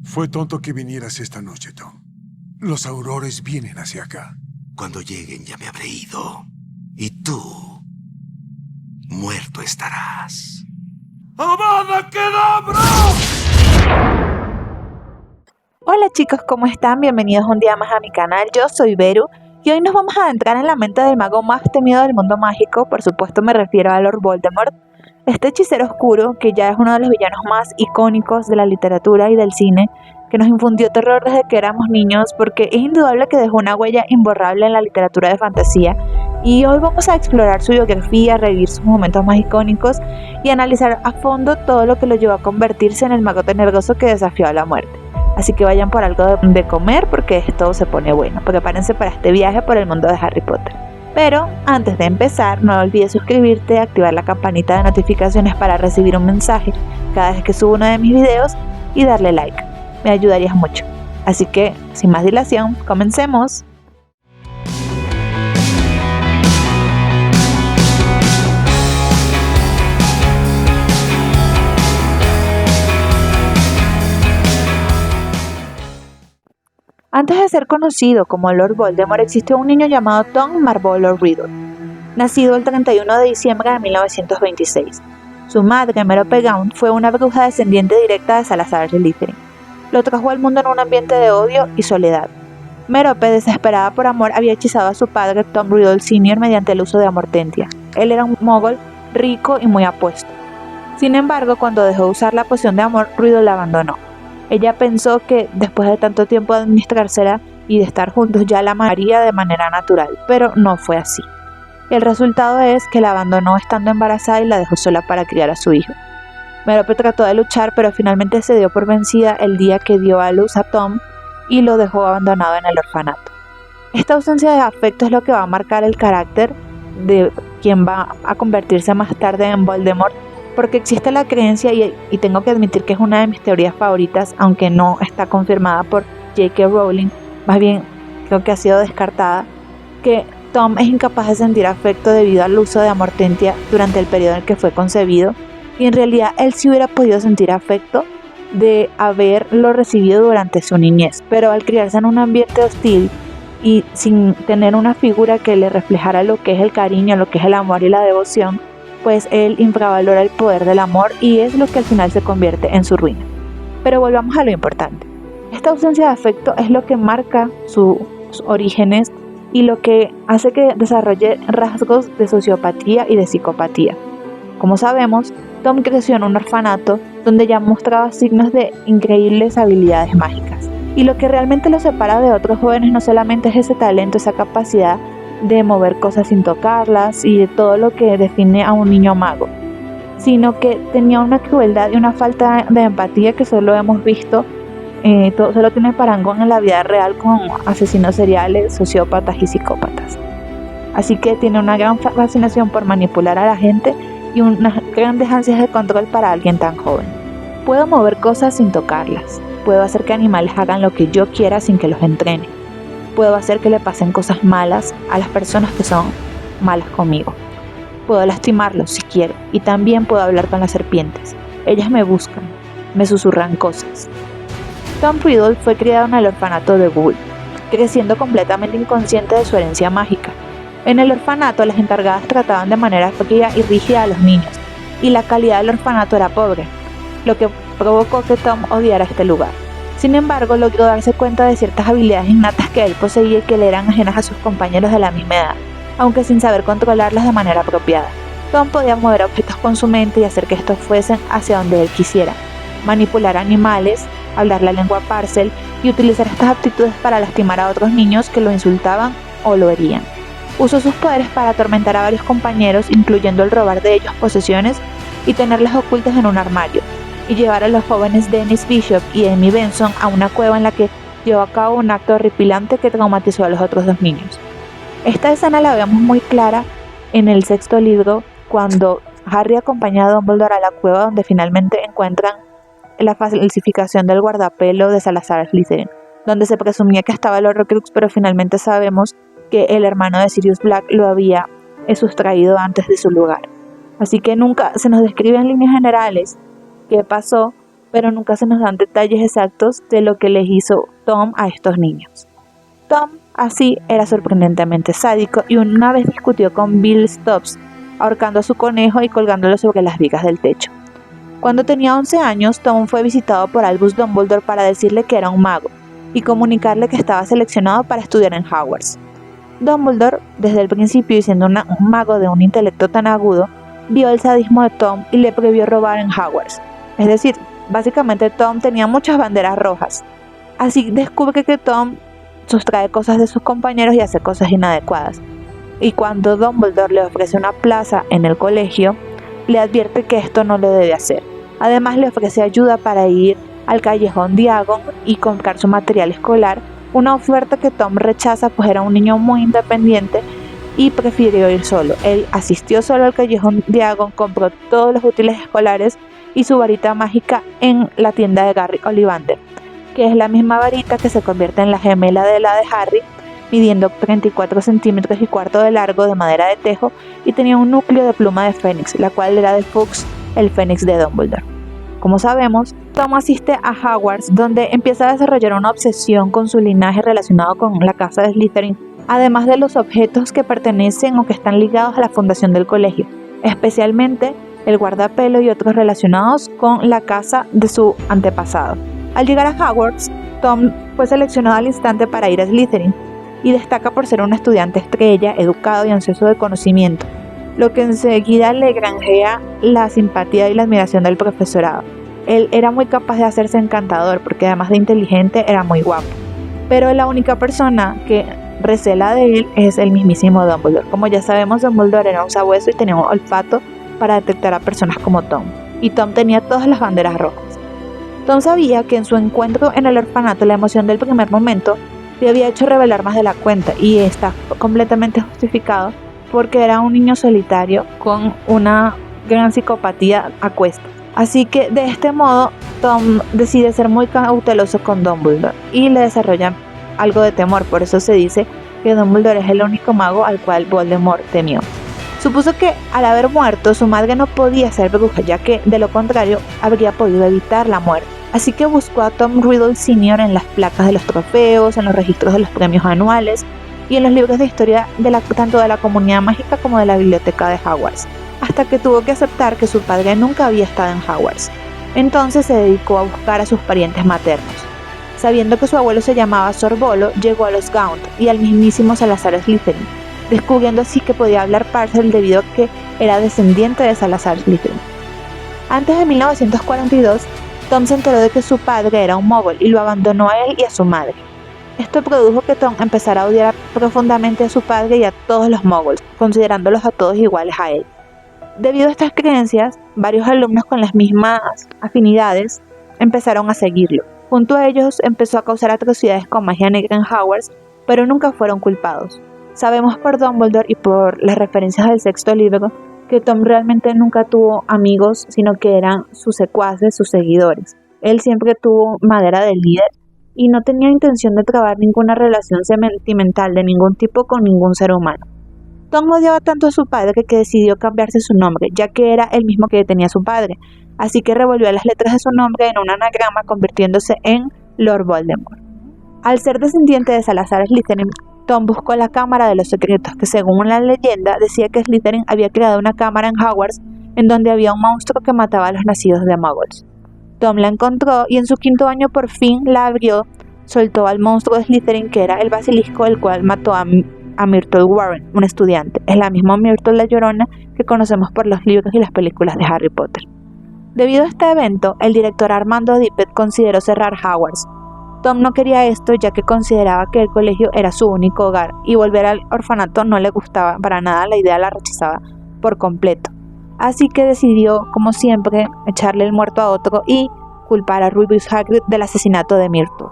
Fue tonto que vinieras esta noche, Tom. Los aurores vienen hacia acá. Cuando lleguen ya me habré ido. Y tú, muerto estarás. ¡Avada Kedavra! Hola chicos, ¿cómo están? Bienvenidos un día más a mi canal. Yo soy Beru y hoy nos vamos a adentrar en la mente del mago más temido del mundo mágico. Por supuesto me refiero a Lord Voldemort, este hechicero oscuro que ya es uno de los villanos más icónicos de la literatura y del cine, que nos infundió terror desde que éramos niños porque es indudable que dejó una huella imborrable en la literatura de fantasía. Y hoy vamos a explorar su biografía, revivir sus momentos más icónicos y analizar a fondo todo lo que lo llevó a convertirse en el mago tenebroso que desafió a la muerte. Así que vayan por algo de comer porque esto se pone bueno. Prepárense para este viaje por el mundo de Harry Potter. Pero antes de empezar, no olvides suscribirte, activar la campanita de notificaciones para recibir un mensaje cada vez que subo uno de mis videos y darle like. Me ayudarías mucho. Así que, sin más dilación, comencemos. Antes de ser conocido como Lord Voldemort, existió un niño llamado Tom Marvolo Riddle, nacido el 31 de diciembre de 1926. Su madre, Merope Gaunt, fue una bruja descendiente directa de Salazar Slytherin. Lo trajo al mundo en un ambiente de odio y soledad. Merope, desesperada por amor, había hechizado a su padre, Tom Riddle Sr., mediante el uso de Amortentia. Él era un mogol rico y muy apuesto. Sin embargo, cuando dejó de usar la poción de amor, Riddle la abandonó. Ella pensó que después de tanto tiempo de administrársela y de estar juntos ya la amaría de manera natural, pero no fue así. El resultado es que la abandonó estando embarazada y la dejó sola para criar a su hijo. Merope trató de luchar, pero finalmente se dio por vencida el día que dio a luz a Tom y lo dejó abandonado en el orfanato. Esta ausencia de afecto es lo que va a marcar el carácter de quien va a convertirse más tarde en Voldemort, porque existe la creencia, y tengo que admitir que es una de mis teorías favoritas, aunque no está confirmada por J.K. Rowling, más bien creo que ha sido descartada, que Tom es incapaz de sentir afecto debido al uso de Amortentia durante el periodo en el que fue concebido, y en realidad él sí hubiera podido sentir afecto de haberlo recibido durante su niñez, pero al criarse en un ambiente hostil y sin tener una figura que le reflejara lo que es el cariño, lo que es el amor y la devoción, pues él infravalora el poder del amor y es lo que al final se convierte en su ruina. Pero volvamos a lo importante. Esta ausencia de afecto es lo que marca sus orígenes y lo que hace que desarrolle rasgos de sociopatía y de psicopatía. Como sabemos, Tom creció en un orfanato donde ya mostraba signos de increíbles habilidades mágicas. Y lo que realmente lo separa de otros jóvenes no solamente es ese talento, esa capacidad de mover cosas sin tocarlas y de todo lo que define a un niño mago, sino que tenía una crueldad y una falta de empatía que solo hemos visto, solo tiene parangón en la vida real con asesinos seriales, sociópatas y psicópatas. Así que tiene una gran fascinación por manipular a la gente y unas grandes ansias de control para alguien tan joven. Puedo mover cosas sin tocarlas, puedo hacer que animales hagan lo que yo quiera sin que los entrene. Puedo hacer que le pasen cosas malas a las personas que son malas conmigo. Puedo lastimarlos si quiero y también puedo hablar con las serpientes. Ellas me buscan, me susurran cosas. Tom Riddle fue criado en el orfanato de Bull, creciendo completamente inconsciente de su herencia mágica. En el orfanato las encargadas trataban de manera fría y rígida a los niños y la calidad del orfanato era pobre, lo que provocó que Tom odiara este lugar. Sin embargo, logró darse cuenta de ciertas habilidades innatas que él poseía y que le eran ajenas a sus compañeros de la misma edad, aunque sin saber controlarlas de manera apropiada. Tom podía mover objetos con su mente y hacer que estos fuesen hacia donde él quisiera, manipular animales, hablar la lengua Parcel y utilizar estas aptitudes para lastimar a otros niños que lo insultaban o lo herían. Usó sus poderes para atormentar a varios compañeros, incluyendo el robar de ellos posesiones y tenerlas ocultas en un armario, y llevar a los jóvenes Dennis Bishop y Amy Benson a una cueva en la que llevó a cabo un acto horripilante que traumatizó a los otros dos niños. Esta escena la vemos muy clara en el sexto libro, cuando Harry acompaña a Dumbledore a la cueva donde finalmente encuentran la falsificación del guardapelo de Salazar Slytherin, donde se presumía que estaba el Horrocrux, pero finalmente sabemos que el hermano de Sirius Black lo había sustraído antes de su lugar. Así que nunca se nos describe en líneas generales qué pasó, pero nunca se nos dan detalles exactos de lo que les hizo Tom a estos niños. Tom, así, era sorprendentemente sádico y una vez discutió con Bill Stubbs, ahorcando a su conejo y colgándolo sobre las vigas del techo. Cuando tenía 11 años, Tom fue visitado por Albus Dumbledore para decirle que era un mago y comunicarle que estaba seleccionado para estudiar en Hogwarts. Dumbledore, desde el principio y siendo un mago de un intelecto tan agudo, vio el sadismo de Tom y le prohibió robar en Hogwarts. Es decir, básicamente Tom tenía muchas banderas rojas. Así descubre que Tom sustrae cosas de sus compañeros y hace cosas inadecuadas. Y cuando Dumbledore le ofrece una plaza en el colegio, le advierte que esto no lo debe hacer. Además le ofrece ayuda para ir al callejón Diagon y comprar su material escolar, una oferta que Tom rechaza pues era un niño muy independiente y prefirió ir solo. Él asistió solo al callejón Diagon, compró todos los útiles escolares y su varita mágica en la tienda de Gary Ollivander, que es la misma varita que se convierte en la gemela de la de Harry, midiendo 34 centímetros y cuarto de largo de madera de tejo y tenía un núcleo de pluma de fénix, la cual era de Fawkes, el fénix de Dumbledore. Como sabemos, Tom asiste a Hogwarts, donde empieza a desarrollar una obsesión con su linaje relacionado con la casa de Slytherin, además de los objetos que pertenecen o que están ligados a la fundación del colegio, especialmente el guardapelo y otros relacionados con la casa de su antepasado. Al llegar a Hogwarts, Tom fue seleccionado al instante para ir a Slytherin y destaca por ser un estudiante estrella, educado y ansioso de conocimiento, lo que enseguida le granjea la simpatía y la admiración del profesorado. Él era muy capaz de hacerse encantador porque además de inteligente era muy guapo, pero la única persona que recela de él es el mismísimo Dumbledore. Como ya sabemos, Dumbledore era un sabueso y tenía un olfato para detectar a personas como Tom, y Tom tenía todas las banderas rojas. Tom sabía que en su encuentro en el orfanato la emoción del primer momento le había hecho revelar más de la cuenta y está completamente justificado porque era un niño solitario con una gran psicopatía a cuestas. Así que de este modo Tom decide ser muy cauteloso con Dumbledore y le desarrolla algo de temor. Por eso se dice que Dumbledore es el único mago al cual Voldemort temió. Supuso que al haber muerto su madre no podía ser bruja, ya que de lo contrario habría podido evitar la muerte. Así que buscó a Tom Riddle Sr. en las placas de los trofeos, en los registros de los premios anuales y en los libros de historia tanto de la comunidad mágica como de la biblioteca de Hogwarts, hasta que tuvo que aceptar que su padre nunca había estado en Hogwarts. Entonces se dedicó a buscar a sus parientes maternos. Sabiendo que su abuelo se llamaba Sorbolo, llegó a los Gaunt y al mismísimo Salazar Slytherin, descubriendo así que podía hablar Parcel debido a que era descendiente de Salazar Slytherin. Antes de 1942, Tom se enteró de que su padre era un mogol y lo abandonó a él y a su madre. Esto produjo que Tom empezara a odiar profundamente a su padre y a todos los mogols, considerándolos a todos iguales a él. Debido a estas creencias, varios alumnos con las mismas afinidades empezaron a seguirlo. Junto a ellos empezó a causar atrocidades con magia negra en Hogwarts, pero nunca fueron culpados. Sabemos por Dumbledore y por las referencias del sexto libro que Tom realmente nunca tuvo amigos, sino que eran sus secuaces, sus seguidores. Él siempre tuvo madera de líder y no tenía intención de trabar ninguna relación sentimental de ningún tipo con ningún ser humano. Tom odiaba tanto a su padre que decidió cambiarse su nombre, ya que era el mismo que tenía su padre, así que revolvió las letras de su nombre en un anagrama convirtiéndose en Lord Voldemort. Al ser descendiente de Salazar Slytherin, Tom buscó la Cámara de los Secretos, que según la leyenda decía que Slytherin había creado una cámara en Hogwarts en donde había un monstruo que mataba a los nacidos de muggles. Tom la encontró y en su quinto año por fin la abrió, soltó al monstruo de Slytherin que era el basilisco, el cual mató a Myrtle Warren, un estudiante. Es la misma Myrtle la Llorona que conocemos por los libros y las películas de Harry Potter. Debido a este evento, el director Armando Dippet consideró cerrar Hogwarts. Tom no quería esto ya que consideraba que el colegio era su único hogar y volver al orfanato no le gustaba para nada, la idea la rechazaba por completo. Así que decidió, como siempre, echarle el muerto a otro y culpar a Rubius Hagrid del asesinato de Myrtle.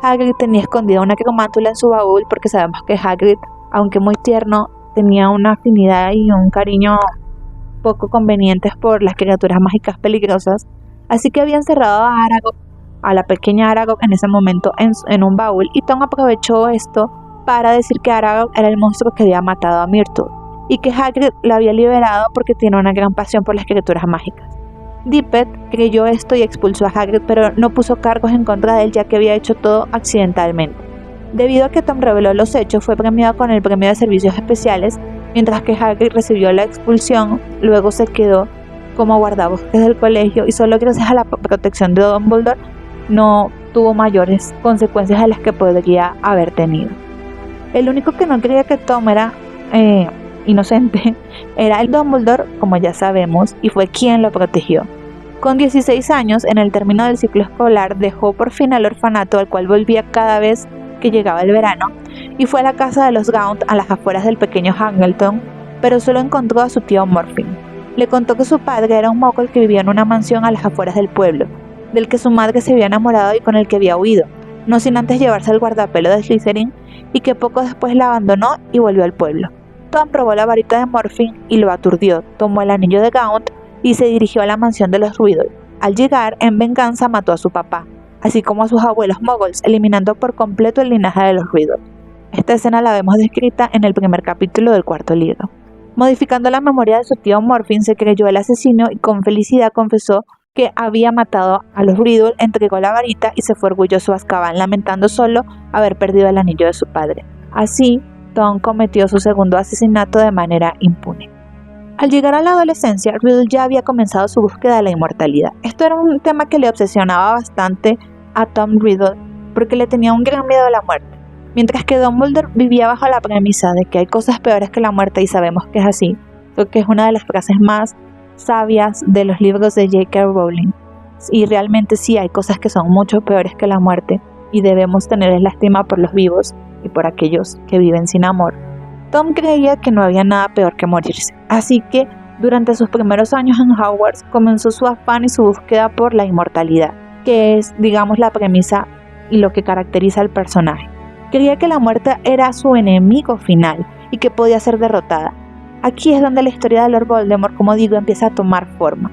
Hagrid tenía escondida una cromántula en su baúl porque sabemos que Hagrid, aunque muy tierno, tenía una afinidad y un cariño poco convenientes por las criaturas mágicas peligrosas, así que había encerrado a Aragog, a la pequeña Aragog en ese momento en un baúl, y Tom aprovechó esto para decir que Aragog era el monstruo que había matado a Myrtle y que Hagrid la había liberado porque tiene una gran pasión por las criaturas mágicas. Dippet creyó esto y expulsó a Hagrid, pero no puso cargos en contra de él, ya que había hecho todo accidentalmente. Debido a que Tom reveló los hechos, fue premiado con el premio de servicios especiales, mientras que Hagrid recibió la expulsión. Luego se quedó como guardabosques del colegio y solo gracias a la protección de Dumbledore no tuvo mayores consecuencias de las que podría haber tenido. El único que no creía que Tom era inocente era el Dumbledore, como ya sabemos, y fue quien lo protegió. Con 16 años, en el término del ciclo escolar, dejó por fin al orfanato, al cual volvía cada vez que llegaba el verano, y fue a la casa de los Gaunt a las afueras del pequeño Hangleton, pero solo encontró a su tío Morfin. Le contó que su padre era un Muggle que vivía en una mansión a las afueras del pueblo, del que su madre se había enamorado y con el que había huido, no sin antes llevarse al guardapelo de Slytherin, y que poco después la abandonó y volvió al pueblo. Tom probó la varita de Morfin y lo aturdió, tomó el anillo de Gaunt y se dirigió a la mansión de los Riddle. Al llegar, en venganza mató a su papá, así como a sus abuelos Muggles, eliminando por completo el linaje de los Riddle. Esta escena la vemos descrita en el primer capítulo del cuarto libro. Modificando la memoria de su tío Morfin, se creyó el asesino y con felicidad confesó que había matado a los Riddle, entregó la varita y se fue orgulloso a Azkaban, lamentando solo haber perdido el anillo de su padre. Así, Tom cometió su segundo asesinato de manera impune. Al llegar a la adolescencia, Riddle ya había comenzado su búsqueda de la inmortalidad. Esto era un tema que le obsesionaba bastante a Tom Riddle porque le tenía un gran miedo a la muerte. Mientras que Dumbledore vivía bajo la premisa de que hay cosas peores que la muerte y sabemos que es así, creo que es una de las frases más sabias de los libros de J.K. Rowling. Y realmente sí hay cosas que son mucho peores que la muerte y debemos tener lástima por los vivos y por aquellos que viven sin amor. Tom creía que no había nada peor que morirse, así que durante sus primeros años en Hogwarts comenzó su afán y su búsqueda por la inmortalidad, que es, digamos, la premisa y lo que caracteriza al personaje. Creía que la muerte era su enemigo final y que podía ser derrotada. Aquí es donde la historia de Lord Voldemort, como digo, empieza a tomar forma.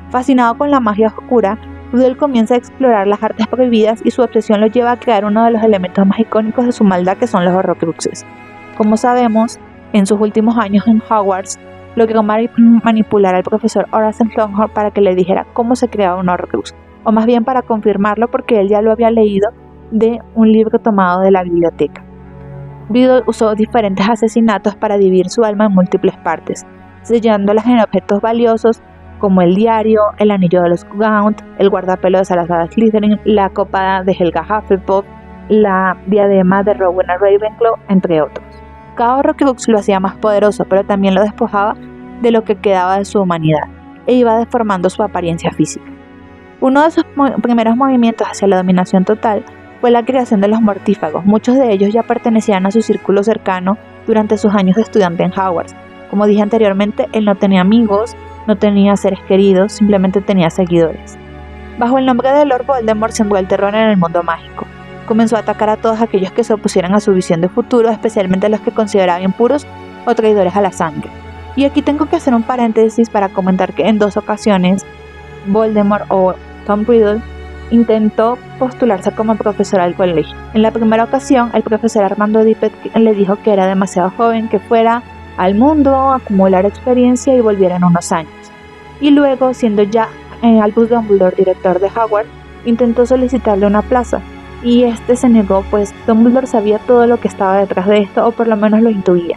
Fascinado con la magia oscura, Riddle comienza a explorar las artes prohibidas y su obsesión lo lleva a crear uno de los elementos más icónicos de su maldad, que son los Horrocruxes. Como sabemos, en sus últimos años en Hogwarts, logró manipular al profesor Horace Slughorn para que le dijera cómo se creaba un Horrocrux, o más bien para confirmarlo porque él ya lo había leído de un libro tomado de la biblioteca. Riddle usó diferentes asesinatos para dividir su alma en múltiples partes, sellándolas en objetos valiosos como el diario, el anillo de los Gaunt, el guardapelo de Salazar Slytherin, la copa de Helga Hufflepuff, la diadema de Rowena Ravenclaw, entre otros. Cada Horrocrux lo hacía más poderoso, pero también lo despojaba de lo que quedaba de su humanidad e iba deformando su apariencia física. Uno de sus primeros movimientos hacia la dominación total fue la creación de los mortífagos. Muchos de ellos ya pertenecían a su círculo cercano durante sus años de estudiante en Hogwarts. Como dije anteriormente, él no tenía amigos, no tenía seres queridos, simplemente tenía seguidores. Bajo el nombre de Lord Voldemort sembró el terror en el mundo mágico. Comenzó a atacar a todos aquellos que se opusieran a su visión de futuro, especialmente a los que consideraba impuros o traidores a la sangre. Y aquí tengo que hacer un paréntesis para comentar que en 2 ocasiones Voldemort o Tom Riddle intentó postularse como profesor al colegio. En la primera ocasión, el profesor Armando Dippet le dijo que era demasiado joven, que fuera al mundo a acumular experiencia y volviera en unos años. Y luego, siendo ya Albus Dumbledore director de Hogwarts, intentó solicitarle una plaza. Y este se negó, pues Dumbledore sabía todo lo que estaba detrás de esto, o por lo menos lo intuía.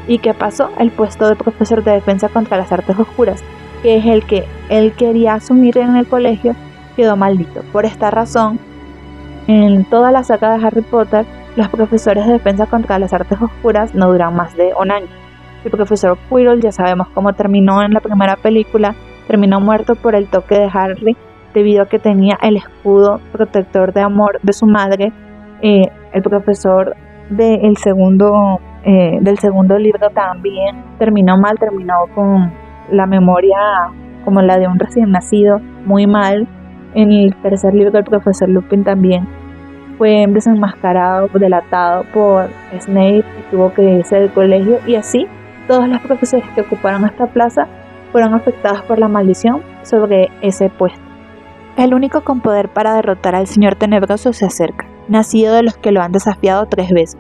¿Y qué pasó? El puesto de profesor de defensa contra las artes oscuras, que es el que él quería asumir en el colegio, quedó maldito. Por esta razón, en toda la saga de Harry Potter, los profesores de defensa contra las artes oscuras no duran más de un año. El profesor Quirrell, ya sabemos cómo terminó en la primera película, terminó muerto por el toque de Harry, debido a que tenía el escudo protector de amor de su madre. El profesor del segundo libro también terminó mal, terminó con la memoria como la de un recién nacido, muy mal. En el tercer libro, el profesor Lupin también fue desenmascarado, delatado por Snape y tuvo que irse del colegio, y así todos los profesores que ocuparon esta plaza fueron afectados por la maldición sobre ese puesto. El único con poder para derrotar al Señor Tenebroso se acerca, nacido de los que lo han desafiado 3 veces.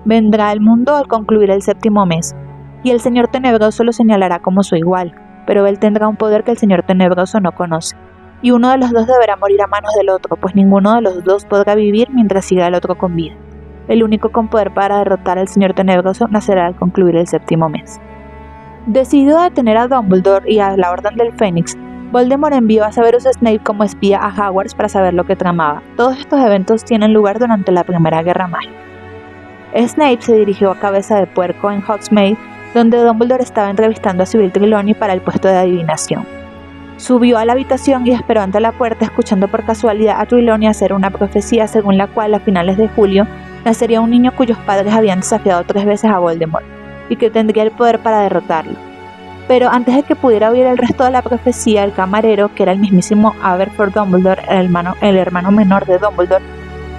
Vendrá al mundo al concluir el 7º mes, y el Señor Tenebroso lo señalará como su igual. pero él tendrá un poder que el Señor Tenebroso no conoce. Y uno de los dos deberá morir a manos del otro, pues ninguno de los dos podrá vivir mientras siga el otro con vida. El único con poder para derrotar al Señor Tenebroso nacerá al concluir el 7º mes. Decidido a detener a Dumbledore y a la Orden del Fénix, Voldemort envió a Severus Snape como espía a Hogwarts para saber lo que tramaba. Todos estos eventos tienen lugar durante la Primera Guerra Mágica. Snape se dirigió a Cabeza de Puerco en Hogsmeade, donde Dumbledore estaba entrevistando a Sybil Trelawney para el puesto de adivinación. Subió a la habitación y esperó ante la puerta, escuchando por casualidad a Trelawney hacer una profecía según la cual a finales de julio nacería un niño cuyos padres habían desafiado 3 veces a Voldemort y que tendría el poder para derrotarlo. Pero antes de que pudiera oír el resto de la profecía, el camarero, que era el mismísimo Aberforth Dumbledore, el hermano menor de Dumbledore,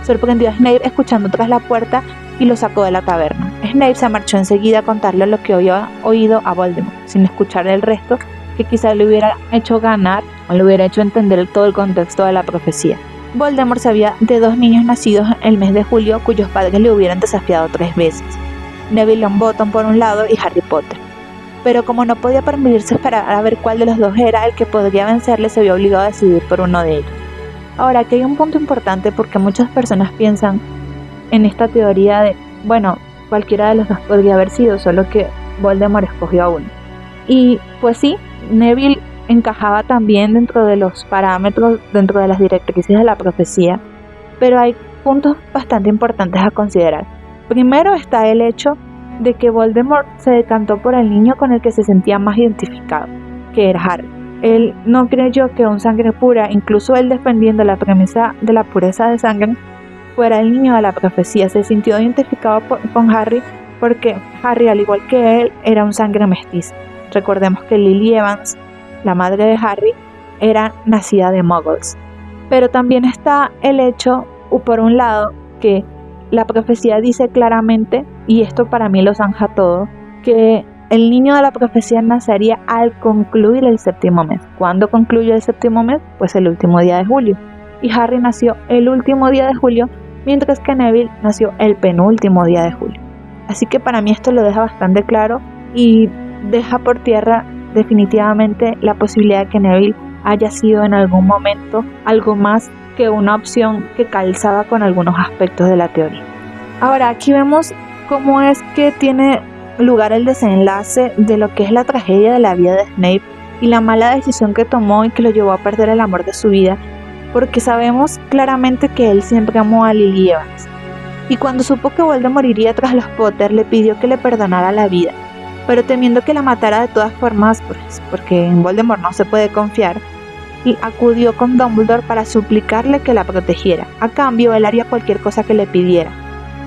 sorprendió a Snape escuchando tras la puerta y lo sacó de la taberna. Snape se marchó enseguida a contarle lo que había oído a Voldemort, sin escuchar el resto, que quizá le hubiera hecho ganar o le hubiera hecho entender todo el contexto de la profecía. Voldemort sabía de 2 niños nacidos el mes de julio cuyos padres le hubieran desafiado 3 veces, Neville Longbottom por un lado y Harry Potter. Pero como no podía permitirse esperar a ver cuál de los dos era el que podría vencerle, se vio obligado a decidir por uno de ellos. Ahora, aquí hay un punto importante porque muchas personas piensan en esta teoría de, bueno, cualquiera de los dos podría haber sido, solo que Voldemort escogió a uno. Y pues sí, Neville encajaba también dentro de los parámetros, dentro de las directrices de la profecía, pero hay puntos bastante importantes a considerar. Primero está el hecho de que Voldemort se decantó por el niño con el que se sentía más identificado, que era Harry. Él no creyó que un sangre pura, incluso él defendiendo la premisa de la pureza de sangre, fuera el niño de la profecía. Se sintió identificado con Harry porque Harry, al igual que él, era un sangre mestiza. Recordemos que Lily Evans, la madre de Harry, era nacida de muggles. Pero también está el hecho, por un lado, que la profecía dice claramente, y esto para mí lo zanja todo, que el niño de la profecía nacería al concluir el 7º mes. ¿Cuándo concluye el 7º mes? Pues el último día de julio. Y Harry nació el último día de julio, mientras que Neville nació el penúltimo día de julio. Así que para mí esto lo deja bastante claro y deja por tierra definitivamente la posibilidad de que Neville haya sido en algún momento algo más que una opción que calzaba con algunos aspectos de la teoría. Ahora aquí vemos cómo es que tiene lugar el desenlace de lo que es la tragedia de la vida de Snape y la mala decisión que tomó y que lo llevó a perder el amor de su vida, porque sabemos claramente que él siempre amó a Lily Evans. Y cuando supo que Voldemort iría tras los Potter, le pidió que le perdonara la vida, pero temiendo que la matara de todas formas, pues, porque en Voldemort no se puede confiar, y acudió con Dumbledore para suplicarle que la protegiera. A cambio, él haría cualquier cosa que le pidiera.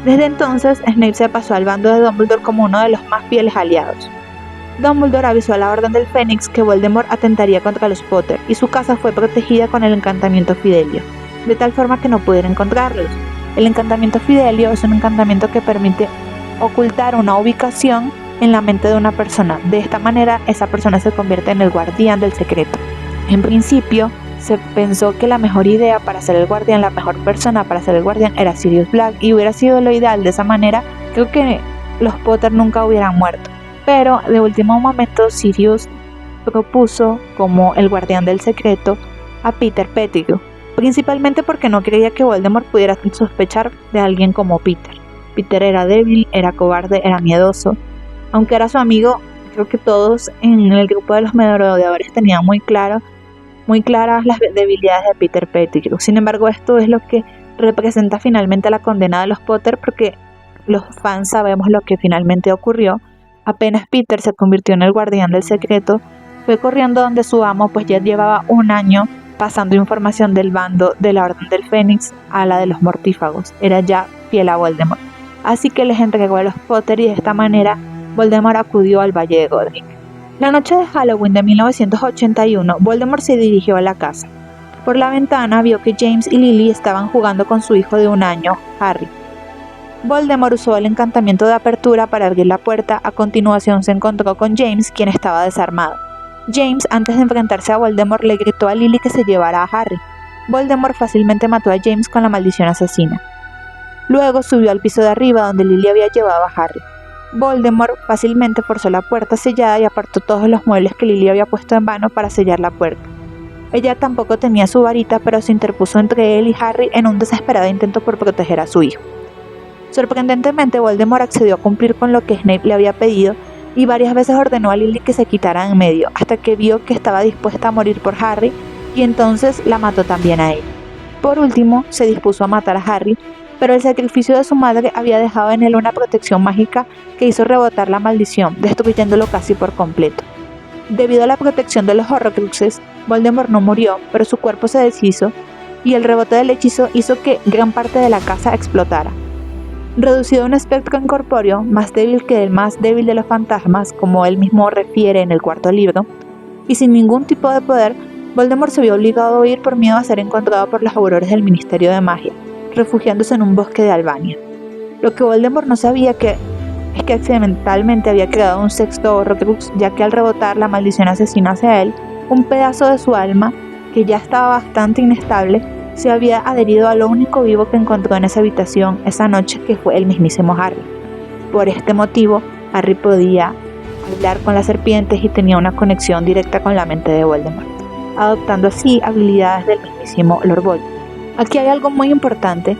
Desde entonces, Snape se pasó al bando de Dumbledore como uno de los más fieles aliados. Dumbledore avisó a la Orden del Fénix que Voldemort atentaría contra los Potter, y su casa fue protegida con el encantamiento Fidelio, de tal forma que no pudiera encontrarlos. El encantamiento Fidelio es un encantamiento que permite ocultar una ubicación en la mente de una persona. De esta manera, esa persona se convierte en el guardián del secreto. En principio, se pensó que la mejor idea para ser el guardián, la mejor persona para ser el guardián era Sirius Black, y hubiera sido lo ideal. De esa manera, creo que los Potter nunca hubieran muerto. Pero de último momento, Sirius propuso como el guardián del secreto a Peter Pettigrew, principalmente porque no creía que Voldemort pudiera sospechar de alguien como Peter. Peter era débil, era cobarde, era miedoso. Aunque era su amigo, creo que todos en el grupo de los merodeadores tenían muy claras las debilidades de Peter Pettigrew. Sin embargo, esto es lo que representa finalmente la condena de los Potter, porque los fans sabemos lo que finalmente ocurrió. Apenas Peter se convirtió en el guardián del secreto, fue corriendo donde su amo, pues ya llevaba un año pasando información del bando de la Orden del Fénix a la de los Mortífagos. Era ya fiel a Voldemort. Así que les entregó a los Potter y de esta manera Voldemort acudió al Valle de Godric. La noche de Halloween de 1981, Voldemort se dirigió a la casa. Por la ventana vio que James y Lily estaban jugando con su hijo de 1 año, Harry. Voldemort usó el encantamiento de apertura para abrir la puerta. A continuación se encontró con James, quien estaba desarmado. James, antes de enfrentarse a Voldemort, le gritó a Lily que se llevara a Harry. Voldemort fácilmente mató a James con la maldición asesina. Luego subió al piso de arriba donde Lily había llevado a Harry. Voldemort fácilmente forzó la puerta sellada y apartó todos los muebles que Lily había puesto en vano para sellar la puerta. Ella tampoco tenía su varita, pero se interpuso entre él y Harry en un desesperado intento por proteger a su hijo. Sorprendentemente, Voldemort accedió a cumplir con lo que Snape le había pedido y varias veces ordenó a Lily que se quitara en medio, hasta que vio que estaba dispuesta a morir por Harry y entonces la mató también a él. Por último, se dispuso a matar a Harry, pero el sacrificio de su madre había dejado en él una protección mágica que hizo rebotar la maldición, destruyéndolo casi por completo. Debido a la protección de los Horrocruxes, Voldemort no murió, pero su cuerpo se deshizo y el rebote del hechizo hizo que gran parte de la casa explotara. Reducido a un espectro incorpóreo, más débil que el más débil de los fantasmas, como él mismo refiere en el cuarto libro, y sin ningún tipo de poder, Voldemort se vio obligado a huir por miedo a ser encontrado por los aurores del Ministerio de Magia, refugiándose en un bosque de Albania. Lo que Voldemort no sabía es que accidentalmente había creado un sexto Horrocrux, ya que al rebotar la maldición asesina hacia él, un pedazo de su alma, que ya estaba bastante inestable, se había adherido a lo único vivo que encontró en esa habitación esa noche, que fue el mismísimo Harry. Por este motivo, Harry podía hablar con las serpientes y tenía una conexión directa con la mente de Voldemort, adoptando así habilidades del mismísimo Lord Voldemort. Aquí hay algo muy importante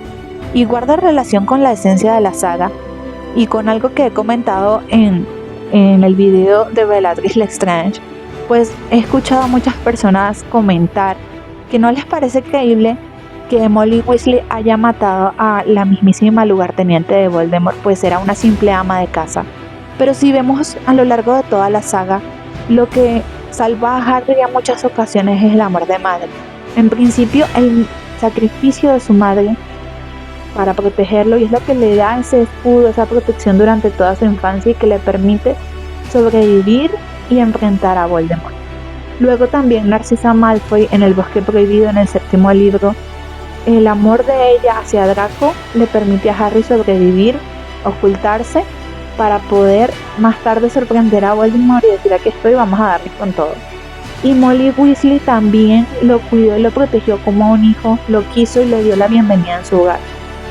y guarda relación con la esencia de la saga y con algo que he comentado en el video de Bellatrix Lestrange, pues he escuchado a muchas personas comentar que no les parece creíble que Molly Weasley haya matado a la mismísima lugarteniente de Voldemort, pues era una simple ama de casa. Pero si vemos a lo largo de toda la saga, lo que salva a Harry en muchas ocasiones es el amor de madre. En principio, el sacrificio de su madre para protegerlo, y es lo que le da ese escudo, esa protección durante toda su infancia y que le permite sobrevivir y enfrentar a Voldemort. Luego también Narcisa Malfoy en el Bosque Prohibido, en el séptimo libro, el amor de ella hacia Draco le permite a Harry sobrevivir, ocultarse, para poder más tarde sorprender a Voldemort y decir: aquí estoy, vamos a darle con todo. Y Molly Weasley también lo cuidó y lo protegió como a un hijo, lo quiso y le dio la bienvenida en su hogar.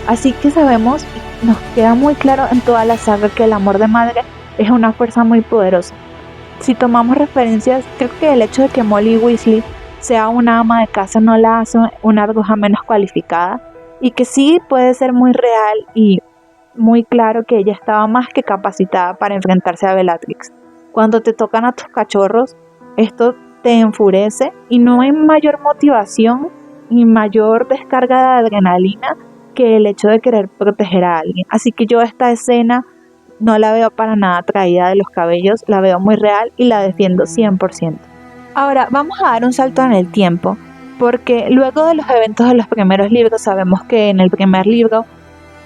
Así que sabemos, nos queda muy claro en toda la saga, que el amor de madre es una fuerza muy poderosa. Si tomamos referencias, creo que el hecho de que Molly Weasley sea una ama de casa no la hace una bruja menos cualificada, y que sí puede ser muy real y muy claro que ella estaba más que capacitada para enfrentarse a Bellatrix. Cuando te tocan a tus cachorros, esto te enfurece y no hay mayor motivación y mayor descarga de adrenalina que el hecho de querer proteger a alguien. Así que yo esta escena no la veo para nada traída de los cabellos, la veo muy real y la defiendo 100%. Ahora vamos a dar un salto en el tiempo, porque luego de los eventos de los primeros libros sabemos que en el primer libro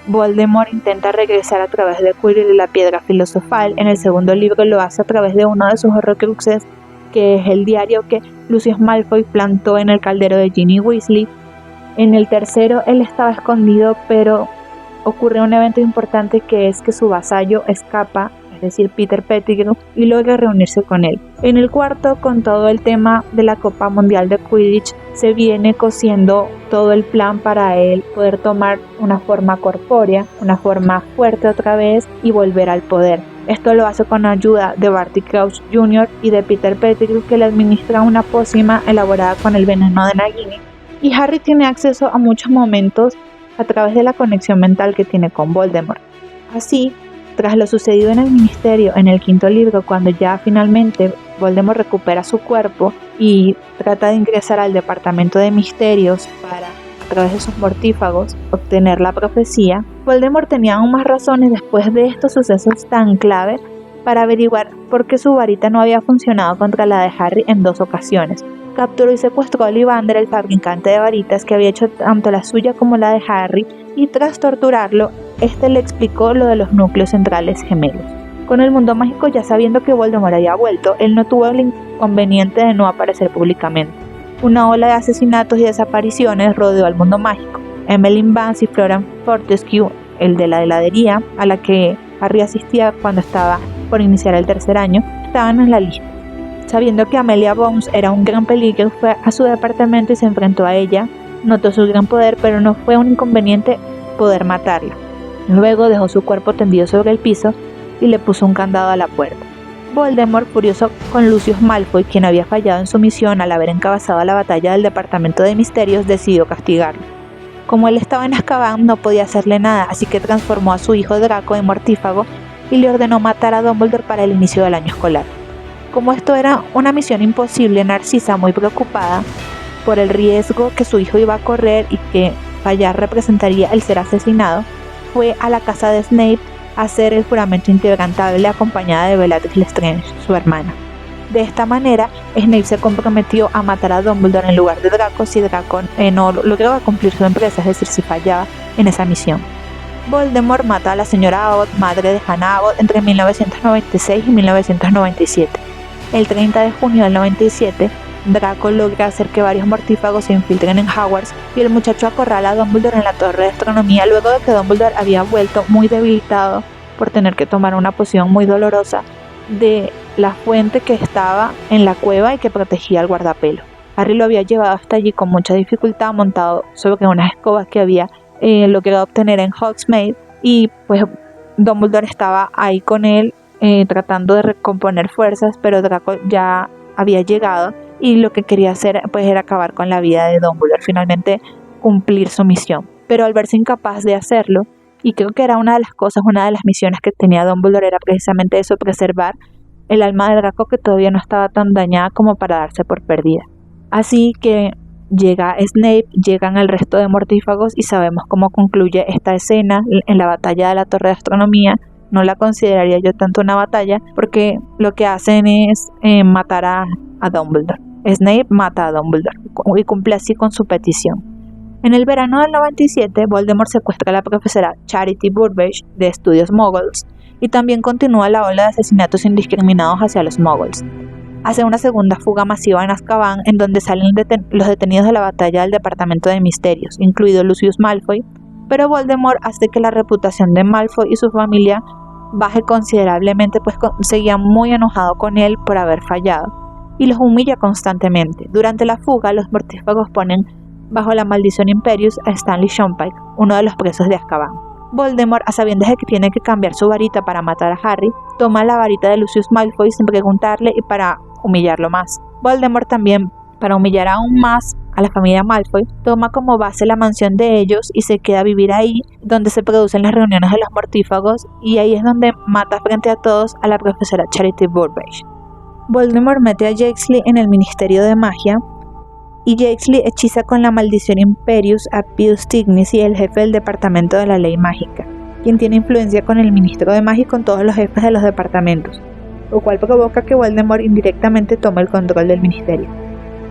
Voldemort intenta regresar a través de Quirrell y la Piedra Filosofal. En el segundo libro lo hace a través de uno de sus Horrocruxes, que es el diario que Lucius Malfoy plantó en el caldero de Ginny Weasley. En el tercero él estaba escondido, pero ocurre un evento importante, que es que su vasallo escapa, es decir, Peter Pettigrew, y logra reunirse con él. En el cuarto, con todo el tema de la Copa Mundial de Quidditch, se viene cosiendo todo el plan para él poder tomar una forma corpórea, una forma fuerte otra vez y volver al poder. Esto lo hace con ayuda de Barty Crouch Jr. y de Peter Pettigrew, que le administra una pócima elaborada con el veneno de Nagini, y Harry tiene acceso a muchos momentos a través de la conexión mental que tiene con Voldemort. Así, tras lo sucedido en el Ministerio en el quinto libro, cuando ya finalmente Voldemort recupera su cuerpo y trata de ingresar al Departamento de Misterios para, a través de sus mortífagos, obtener la profecía, Voldemort tenía aún más razones después de estos sucesos tan clave para averiguar por qué su varita no había funcionado contra la de Harry en 2 ocasiones. Capturó y secuestró a Ollivander, el fabricante de varitas, que había hecho tanto la suya como la de Harry, y tras torturarlo, este le explicó lo de los núcleos centrales gemelos. Con el mundo mágico ya sabiendo que Voldemort había vuelto, él no tuvo el inconveniente de no aparecer públicamente. Una ola de asesinatos y desapariciones rodeó al mundo mágico. Emmeline Vance y Florence Fortescue, el de la heladería, a la que Harry asistía cuando estaba por iniciar el tercer año, estaban en la lista. Sabiendo que Amelia Bones era un gran peligro, fue a su departamento y se enfrentó a ella. Notó su gran poder, pero no fue un inconveniente poder matarla. Luego dejó su cuerpo tendido sobre el piso, y le puso un candado a la puerta. Voldemort, furioso con Lucius Malfoy, quien había fallado en su misión al haber encabezado la batalla del Departamento de Misterios, decidió castigarlo. Como él estaba en Azkaban, no podía hacerle nada, así que transformó a su hijo Draco en mortífago y le ordenó matar a Dumbledore para el inicio del año escolar. Como esto era una misión imposible, Narcisa, muy preocupada por el riesgo que su hijo iba a correr y que fallar representaría el ser asesinado, fue a la casa de Snape a hacer el juramento inquebrantable acompañada de Bellatrix Lestrange, su hermana. De esta manera, Snape se comprometió a matar a Dumbledore en lugar de Draco si Draco no lograba cumplir su empresa, es decir, si fallaba en esa misión. Voldemort mata a la señora Abbott, madre de Hannah Abbott, entre 1996 y 1997. El 30 de junio del 97, Draco logra hacer que varios mortífagos se infiltren en Hogwarts y el muchacho acorrala a Dumbledore en la torre de astronomía luego de que Dumbledore había vuelto muy debilitado por tener que tomar una poción muy dolorosa de la fuente que estaba en la cueva y que protegía al guardapelo. Harry lo había llevado hasta allí con mucha dificultad montado sobre unas escobas que había logrado obtener en Hogsmeade y pues Dumbledore estaba ahí con él tratando de recomponer fuerzas, pero Draco ya había llegado y lo que quería hacer pues era acabar con la vida de Dumbledore, finalmente cumplir su misión. Pero al verse incapaz de hacerlo, y creo que era una de las misiones que tenía Dumbledore era precisamente eso, preservar el alma de Draco que todavía no estaba tan dañada como para darse por perdida. Así que llega Snape, llegan el resto de mortífagos y sabemos cómo concluye esta escena en la batalla de la Torre de Astronomía. No la consideraría yo tanto una batalla porque lo que hacen es matar a Dumbledore. Snape mata a Dumbledore y cumple así con su petición. En el verano del 97, Voldemort secuestra a la profesora Charity Burbage de Estudios Muggles y también continúa la ola de asesinatos indiscriminados hacia los Muggles. Hace una segunda fuga masiva en Azkaban, en donde salen los detenidos de la batalla del Departamento de Misterios, incluido Lucius Malfoy, pero Voldemort hace que la reputación de Malfoy y su familia baje considerablemente, pues seguía muy enojado con él por haber fallado, y los humilla constantemente. Durante la fuga, los mortífagos ponen bajo la maldición Imperius a Stanley Shonpike, uno de los presos de Azkaban. Voldemort, a sabiendas de que tiene que cambiar su varita para matar a Harry, toma la varita de Lucius Malfoy sin preguntarle y para humillarlo más. Voldemort también, para humillar aún más a la familia Malfoy, toma como base la mansión de ellos y se queda a vivir ahí, donde se producen las reuniones de los mortífagos, y ahí es donde mata frente a todos a la profesora Charity Burbage. Voldemort mete a Jaxley en el Ministerio de Magia, y Jaxley hechiza con la maldición Imperius a Pius Tignis, y el jefe del Departamento de la Ley Mágica, quien tiene influencia con el Ministro de Magia y con todos los jefes de los departamentos, lo cual provoca que Voldemort indirectamente tome el control del ministerio.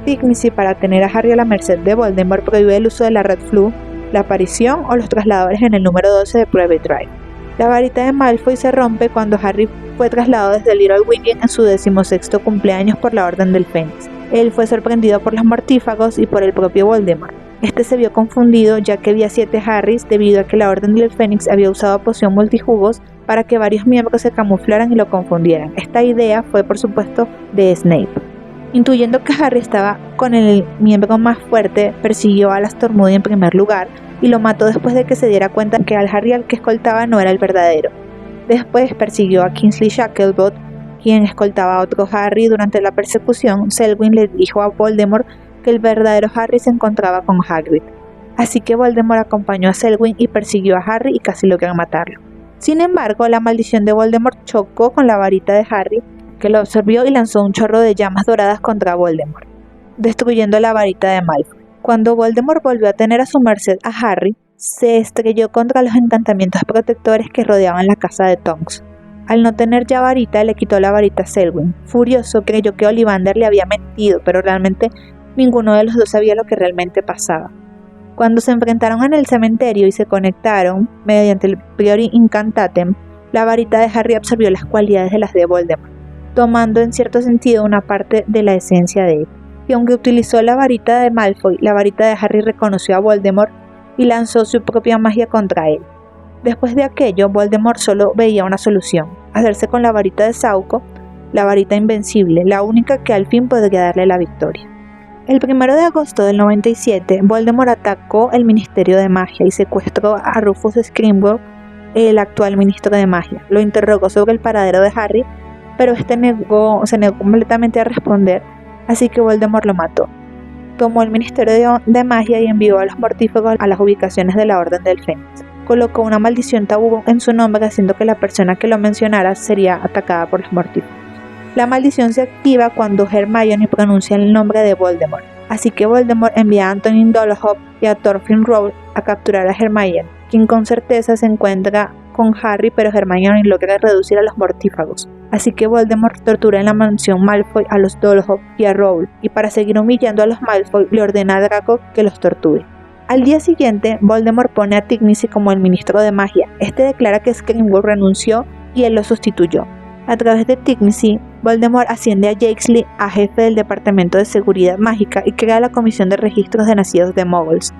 Tignis, para tener a Harry a la merced de Voldemort, prohíbe el uso de la Red Flu, la aparición o los trasladadores en el número 12 de Private Drive. La varita de Malfoy se rompe cuando Harry fue trasladado desde Little William en su 16º cumpleaños por la Orden del Fénix. Él fue sorprendido por los mortífagos y por el propio Voldemort. Este se vio confundido ya que había 7 Harrys debido a que la Orden del Fénix había usado poción multijugos para que varios miembros se camuflaran y lo confundieran. Esta idea fue por supuesto de Snape. Intuyendo que Harry estaba con el miembro más fuerte, persiguió a Alastor Moody en primer lugar y lo mató después de que se diera cuenta que al Harry al que escoltaba no era el verdadero. Después persiguió a Kingsley Shacklebolt, quien escoltaba a otro Harry. Durante la persecución, Selwyn le dijo a Voldemort que el verdadero Harry se encontraba con Hagrid. Así que Voldemort acompañó a Selwyn y persiguió a Harry y casi logró matarlo. Sin embargo, la maldición de Voldemort chocó con la varita de Harry, que lo absorbió y lanzó un chorro de llamas doradas contra Voldemort, destruyendo la varita de Malfoy. Cuando Voldemort volvió a tener a su merced a Harry, se estrelló contra los encantamientos protectores que rodeaban la casa de Tonks. Al no tener ya varita, le quitó la varita a Selwyn. Furioso, creyó que Ollivander le había mentido, pero realmente ninguno de los dos sabía lo que realmente pasaba. Cuando se enfrentaron en el cementerio y se conectaron mediante el Priori Incantatem, la varita de Harry absorbió las cualidades de las de Voldemort, tomando en cierto sentido una parte de la esencia de él. Y aunque utilizó la varita de Malfoy, la varita de Harry reconoció a Voldemort y lanzó su propia magia contra él. Después de aquello, Voldemort solo veía una solución: hacerse con la varita de Sauco, la varita invencible, la única que al fin podría darle la victoria. El 1 de agosto del 97, Voldemort atacó el Ministerio de Magia y secuestró a Rufus Scrimgeour el actual ministro de magia. Lo interrogó sobre el paradero de Harry, pero se negó completamente a responder, así que Voldemort lo mató. Tomó el Ministerio de Magia y envió a los mortífagos a las ubicaciones de la Orden del Fénix. Colocó una maldición tabú en su nombre, haciendo que la persona que lo mencionara sería atacada por los mortífagos. La maldición se activa cuando Hermione pronuncia el nombre de Voldemort, así que Voldemort envía a Antonin Dolohov y a Thorfinn Roll a capturar a Hermione, quien con certeza se encuentra con Harry, pero Hermione logra reducir a los mortífagos. Así que Voldemort tortura en la mansión Malfoy a los Dolohov y a Rowl, y para seguir humillando a los Malfoy le ordena a Draco que los torture. Al día siguiente, Voldemort pone a Tignicy como el ministro de magia. Este declara que Grindelwald renunció y él lo sustituyó. A través de Tignicy, Voldemort asciende a Jakesley a jefe del Departamento de Seguridad Mágica y crea la Comisión de Registros de Nacidos de Muggles,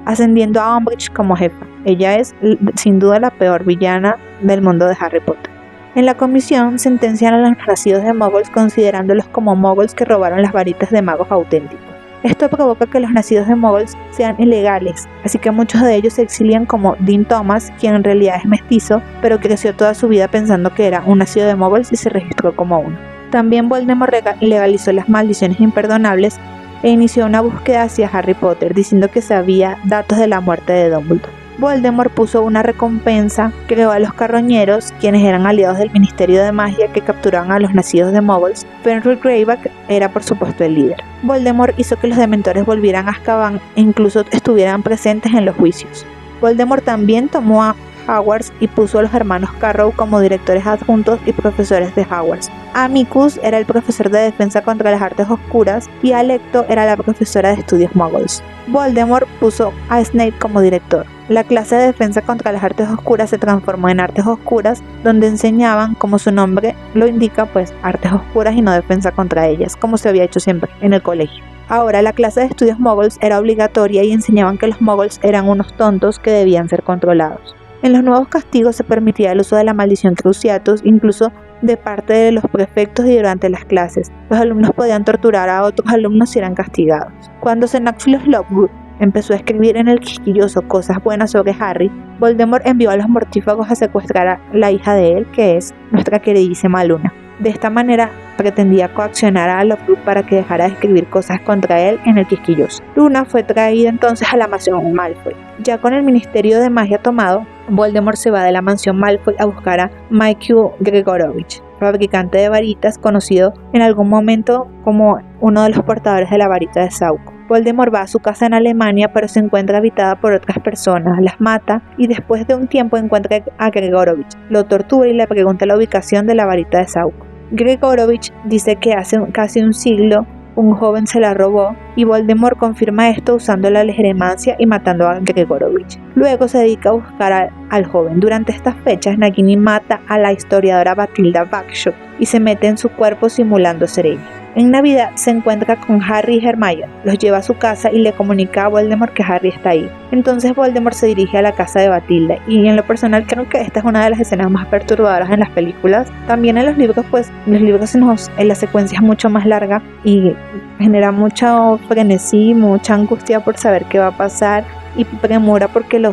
ascendiendo a Umbridge como jefa. Ella es, sin duda, la peor villana del mundo de Harry Potter. En la comisión sentencian a los nacidos de Muggles considerándolos como Muggles que robaron las varitas de magos auténticos. Esto provoca que los nacidos de Muggles sean ilegales, así que muchos de ellos se exilian, como Dean Thomas, quien en realidad es mestizo, pero creció toda su vida pensando que era un nacido de Muggles y se registró como uno. También Voldemort legalizó las maldiciones imperdonables e inició una búsqueda hacia Harry Potter, diciendo que sabía datos de la muerte de Dumbledore. Voldemort puso una recompensa, creó a los carroñeros, quienes eran aliados del Ministerio de Magia que capturaban a los nacidos de Muggles. Fenrir Greyback era por supuesto el líder. Voldemort hizo que los dementores volvieran a Azkaban e incluso estuvieran presentes en los juicios. Voldemort también tomó a Hogwarts y puso a los hermanos Carrow como directores adjuntos y profesores de Hogwarts. Amicus era el profesor de defensa contra las artes oscuras y Alecto era la profesora de estudios Muggles. Voldemort puso a Snape como director. La clase de defensa contra las artes oscuras se transformó en artes oscuras, donde enseñaban, como su nombre lo indica, pues artes oscuras y no defensa contra ellas, como se había hecho siempre en el colegio. Ahora la clase de estudios Muggles era obligatoria y enseñaban que los Muggles eran unos tontos que debían ser controlados. En los nuevos castigos se permitía el uso de la maldición Cruciatus, incluso de parte de los prefectos y durante las clases. Los alumnos podían torturar a otros alumnos si eran castigados. Cuando Xenophilus Lockwood empezó a escribir en el Quisquilloso cosas buenas sobre Harry, Voldemort envió a los mortífagos a secuestrar a la hija de él, que es nuestra queridísima Luna. De esta manera pretendía coaccionar a Lockwood para que dejara de escribir cosas contra él en el Quisquilloso. Luna fue traída entonces a la mansión Malfoy. Ya con el Ministerio de Magia tomado, Voldemort se va de la mansión Malfoy a buscar a Mikhail Gregorovich, fabricante de varitas conocido en algún momento como uno de los portadores de la varita de Sauco. Voldemort va a su casa en Alemania, pero se encuentra habitada por otras personas, las mata y después de un tiempo encuentra a Gregorovich, lo tortura y le pregunta la ubicación de la varita de Sauco. Gregorovich dice que hace casi un siglo un joven se la robó y Voldemort confirma esto usando la legeremancia y matando a Gregorovich. Luego se dedica a buscar al joven. Durante estas fechas, Nagini mata a la historiadora Bathilda Bagshot y se mete en su cuerpo simulando ser ella. En Navidad se encuentra con Harry y Hermione, los lleva a su casa y le comunica a Voldemort que Harry está ahí. Entonces Voldemort se dirige a la casa de Bathilda y en lo personal creo que esta es una de las escenas más perturbadoras en las películas. También en los libros, pues en los libros en la secuencia es mucho más larga y genera mucho frenesí, mucha angustia por saber qué va a pasar y premura porque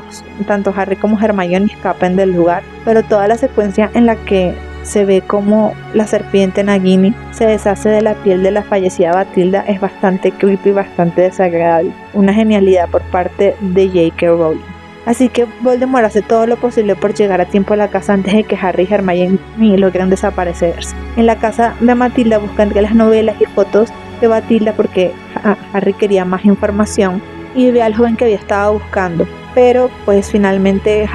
tanto Harry como Hermione escapan del lugar, pero toda la secuencia en la que se ve como la serpiente Nagini se deshace de la piel de la fallecida Bathilda es bastante creepy y bastante desagradable. Una genialidad por parte de J.K. Rowling. Así que Voldemort hace todo lo posible por llegar a tiempo a la casa antes de que Harry y Hermione logren desaparecerse. En la casa de Matilda busca entre las novelas y fotos de Bathilda porque Harry quería más información y ve al joven que había estado buscando. Pero pues finalmente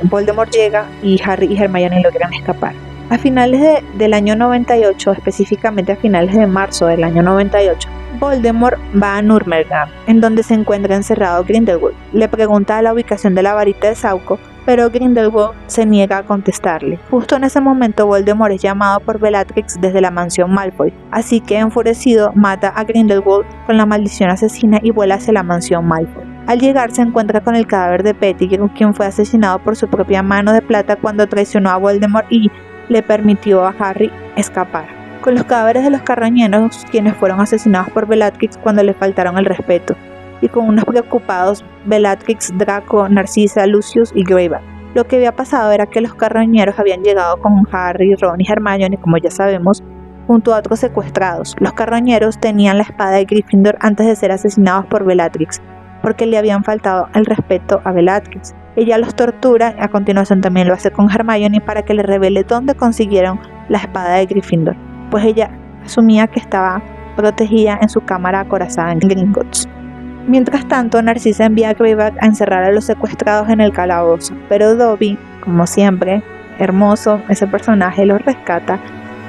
Voldemort llega y Harry y Hermione logran escapar. A finales del año 98, específicamente a finales de marzo del año 98, Voldemort va a Nurmberg, en donde se encuentra encerrado Grindelwald. Le pregunta la ubicación de la varita de Sauco, pero Grindelwald se niega a contestarle. Justo en ese momento Voldemort es llamado por Bellatrix desde la mansión Malfoy, así que enfurecido mata a Grindelwald con la maldición asesina y vuela hacia la mansión Malfoy. Al llegar se encuentra con el cadáver de Pettigrew, quien fue asesinado por su propia mano de plata cuando traicionó a Voldemort y le permitió a Harry escapar. Con los cadáveres de los carroñeros, quienes fueron asesinados por Bellatrix cuando le faltaron el respeto, y con unos preocupados Bellatrix, Draco, Narcisa, Lucius y Greyback. Lo que había pasado era que los carroñeros habían llegado con Harry, Ron y Hermione, como ya sabemos, junto a otros secuestrados. Los carroñeros tenían la espada de Gryffindor antes de ser asesinados por Bellatrix, porque le habían faltado el respeto a Bellatrix. Ella los tortura, a continuación también lo hace con Hermione para que le revele dónde consiguieron la espada de Gryffindor, pues ella asumía que estaba protegida en su cámara acorazada en Gringotts. Mientras tanto, Narcisa envía a Greyback a encerrar a los secuestrados en el calabozo, pero Dobby, como siempre, hermoso, ese personaje los rescata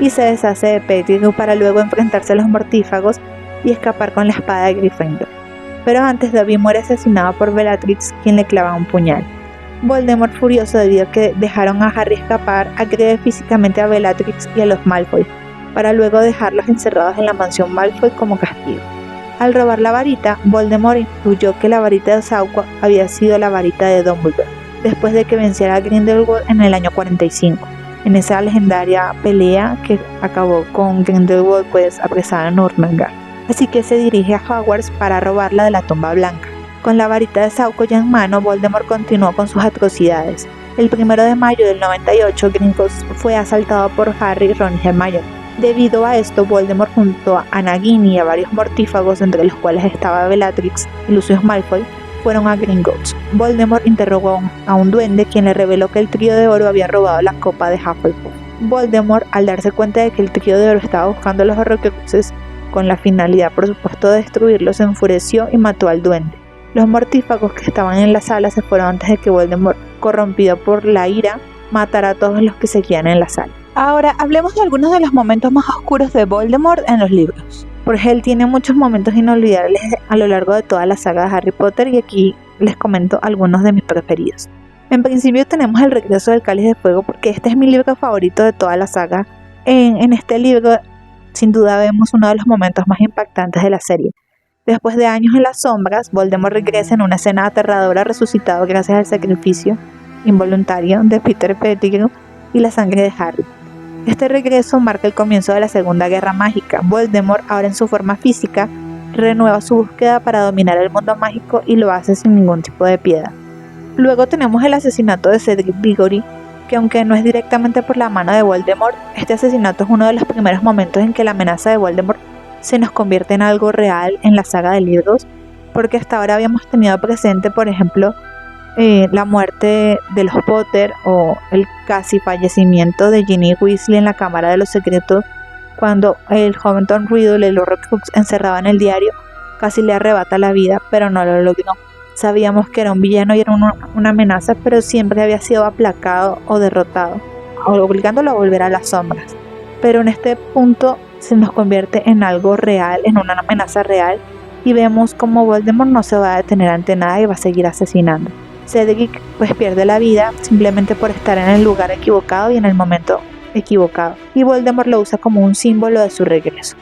y se deshace de Pettigrew para luego enfrentarse a los mortífagos y escapar con la espada de Gryffindor. Pero antes Dobby muere asesinado por Bellatrix, quien le clava un puñal. Voldemort, furioso debido a que dejaron a Harry escapar, agrede físicamente a Bellatrix y a los Malfoy, para luego dejarlos encerrados en la mansión Malfoy como castigo. Al robar la varita, Voldemort intuyó que la varita de Sauco había sido la varita de Dumbledore, después de que venciera a Grindelwald en el año 45, en esa legendaria pelea que acabó con Grindelwald apresada en Nuremberg. Así que se dirige a Hogwarts para robarla de la tumba blanca. Con la varita de Sauco ya en mano, Voldemort continuó con sus atrocidades. El 1 de mayo del 98, Gringotts fue asaltado por Harry, Ron y Hermione. Debido a esto, Voldemort junto a Nagini y a varios mortífagos, entre los cuales estaba Bellatrix y Lucius Malfoy, fueron a Gringotts. Voldemort interrogó a un duende, quien le reveló que el Trío de Oro había robado la copa de Hufflepuff. Voldemort, al darse cuenta de que el Trío de Oro estaba buscando a los Horrocruxes, con la finalidad por supuesto de destruirlos, se enfureció y mató al duende. Los mortífagos que estaban en la sala se fueron antes de que Voldemort, corrompido por la ira, matara a todos los que seguían en la sala. Ahora hablemos de algunos de los momentos más oscuros de Voldemort en los libros, porque él tiene muchos momentos inolvidables a lo largo de toda la saga de Harry Potter y aquí les comento algunos de mis preferidos. En principio tenemos El regreso del Cáliz de Fuego, porque este es mi libro favorito de toda la saga. En este libro sin duda vemos uno de los momentos más impactantes de la serie. Después de años en las sombras, Voldemort regresa en una escena aterradora, resucitado gracias al sacrificio involuntario de Peter Pettigrew y la sangre de Harry. Este regreso marca el comienzo de la Segunda Guerra Mágica. Voldemort, ahora en su forma física, renueva su búsqueda para dominar el mundo mágico y lo hace sin ningún tipo de piedad. Luego tenemos el asesinato de Cedric Diggory, que aunque no es directamente por la mano de Voldemort, este asesinato es uno de los primeros momentos en que la amenaza de Voldemort se nos convierte en algo real en la saga de libros, porque hasta ahora habíamos tenido presente, por ejemplo, la muerte de los Potter o el casi fallecimiento de Ginny Weasley en la Cámara de los Secretos, cuando el joven Tom Riddle, el Horrocrux encerrado en el diario, casi le arrebata la vida, pero no lo logró. Sabíamos que era un villano y era una amenaza, pero siempre había sido aplacado o derrotado, obligándolo a volver a las sombras. Pero en este punto se nos convierte en algo real, en una amenaza real, y vemos como Voldemort no se va a detener ante nada y va a seguir asesinando. Cedric pues pierde la vida simplemente por estar en el lugar equivocado y en el momento equivocado, y Voldemort lo usa como un símbolo de su regreso.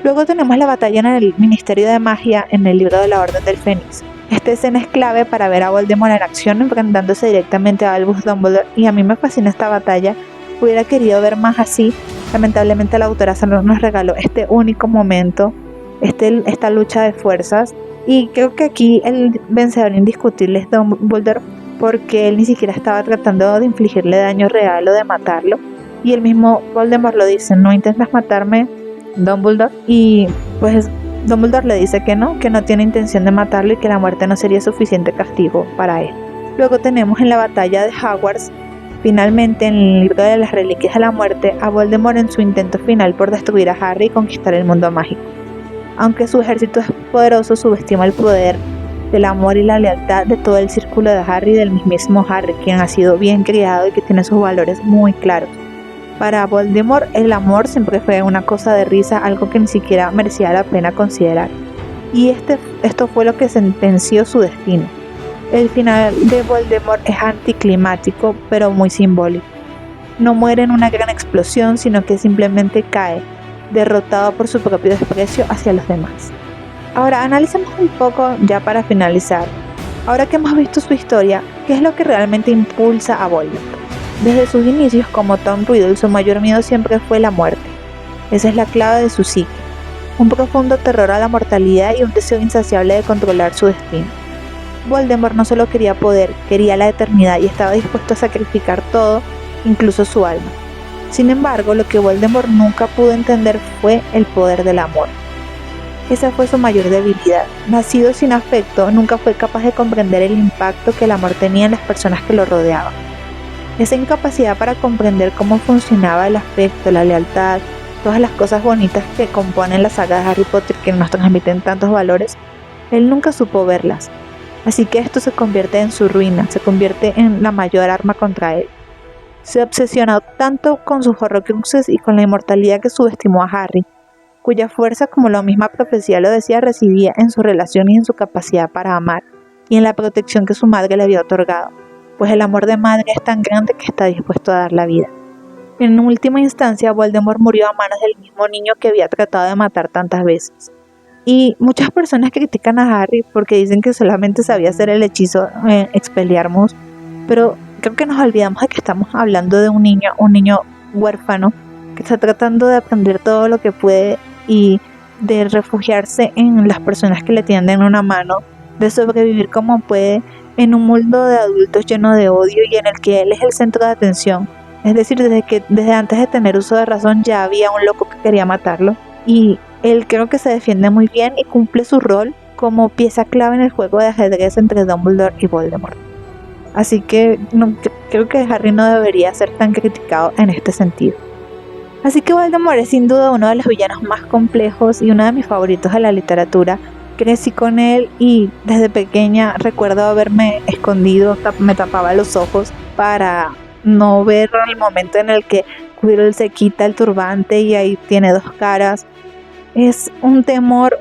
Luego tenemos la batalla en el Ministerio de Magia en el libro de la Orden del Fénix. Esta escena es clave para ver a Voldemort en acción enfrentándose directamente a Albus Dumbledore, y a mí me fascina esta batalla. Hubiera querido ver más así. Lamentablemente la autora solo nos regaló este único momento, esta lucha de fuerzas, y creo que aquí el vencedor indiscutible es Dumbledore, porque él ni siquiera estaba tratando de infligirle daño real o de matarlo, y el mismo Voldemort lo dice: no intentas matarme, Dumbledore, y pues Dumbledore le dice que no tiene intención de matarlo y que la muerte no sería suficiente castigo para él. Luego tenemos en la batalla de Hogwarts, finalmente en el libro de las Reliquias de la Muerte, a Voldemort en su intento final por destruir a Harry y conquistar el mundo mágico. Aunque su ejército es poderoso, subestima el poder del amor y la lealtad de todo el círculo de Harry y del mismísimo Harry, quien ha sido bien criado y que tiene sus valores muy claros. Para Voldemort, el amor siempre fue una cosa de risa, algo que ni siquiera merecía la pena considerar. Y esto fue lo que sentenció su destino. El final de Voldemort es anticlimático, pero muy simbólico. No muere en una gran explosión, sino que simplemente cae, derrotado por su propio desprecio hacia los demás. Ahora analicemos un poco ya para finalizar. Ahora que hemos visto su historia, ¿qué es lo que realmente impulsa a Voldemort? Desde sus inicios como Tom Riddle, su mayor miedo siempre fue la muerte. Esa es la clave de su psique. Un profundo terror a la mortalidad y un deseo insaciable de controlar su destino. Voldemort no solo quería poder, quería la eternidad y estaba dispuesto a sacrificar todo, incluso su alma. Sin embargo, lo que Voldemort nunca pudo entender fue el poder del amor. Esa fue su mayor debilidad. Nacido sin afecto, nunca fue capaz de comprender el impacto que el amor tenía en las personas que lo rodeaban. Esa incapacidad para comprender cómo funcionaba el afecto, la lealtad, todas las cosas bonitas que componen la saga de Harry Potter que nos transmiten tantos valores, él nunca supo verlas. Así que esto se convierte en su ruina, se convierte en la mayor arma contra él. Se obsesionó tanto con sus horrocruxes y con la inmortalidad que subestimó a Harry, cuya fuerza, como la misma profecía lo decía, residía en su relación y en su capacidad para amar, y en la protección que su madre le había otorgado, pues el amor de madre es tan grande que está dispuesto a dar la vida. En última instancia, Voldemort murió a manos del mismo niño que había tratado de matar tantas veces. Y muchas personas critican a Harry porque dicen que solamente sabía hacer el hechizo Expelliarmus, pero creo que nos olvidamos de que estamos hablando de un niño huérfano que está tratando de aprender todo lo que puede y de refugiarse en las personas que le tienden una mano, de sobrevivir como puede en un mundo de adultos lleno de odio y en el que él es el centro de atención. Es decir, desde antes de tener uso de razón ya había un loco que quería matarlo, y él creo que se defiende muy bien y cumple su rol como pieza clave en el juego de ajedrez entre Dumbledore y Voldemort. Así que creo que Harry no debería ser tan criticado en este sentido. Así que Voldemort es sin duda uno de los villanos más complejos y uno de mis favoritos de la literatura. Crecí con él y desde pequeña recuerdo haberme escondido, me tapaba los ojos para no ver el momento en el que Quirrell se quita el turbante y ahí tiene dos caras. Es un temor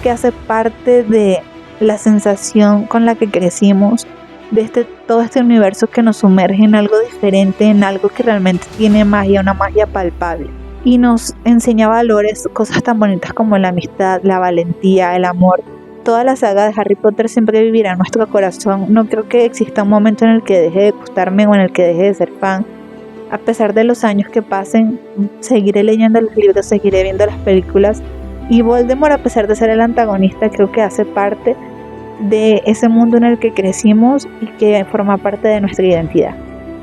que hace parte de la sensación con la que crecimos, de todo este universo que nos sumerge en algo diferente, en algo que realmente tiene magia, una magia palpable. Y nos enseña valores, cosas tan bonitas como la amistad, la valentía, el amor. Toda la saga de Harry Potter siempre vivirá en nuestro corazón. No creo que exista un momento en el que deje de gustarme o en el que deje de ser fan. A pesar de los años que pasen, seguiré leyendo los libros, seguiré viendo las películas. Y Voldemort, a pesar de ser el antagonista, creo que hace parte de ese mundo en el que crecimos y que forma parte de nuestra identidad.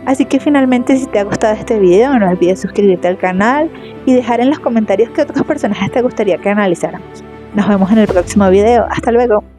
Así que finalmente, si te ha gustado este video, no olvides suscribirte al canal y dejar en los comentarios qué otros personajes te gustaría que analizáramos. Nos vemos en el próximo video. Hasta luego.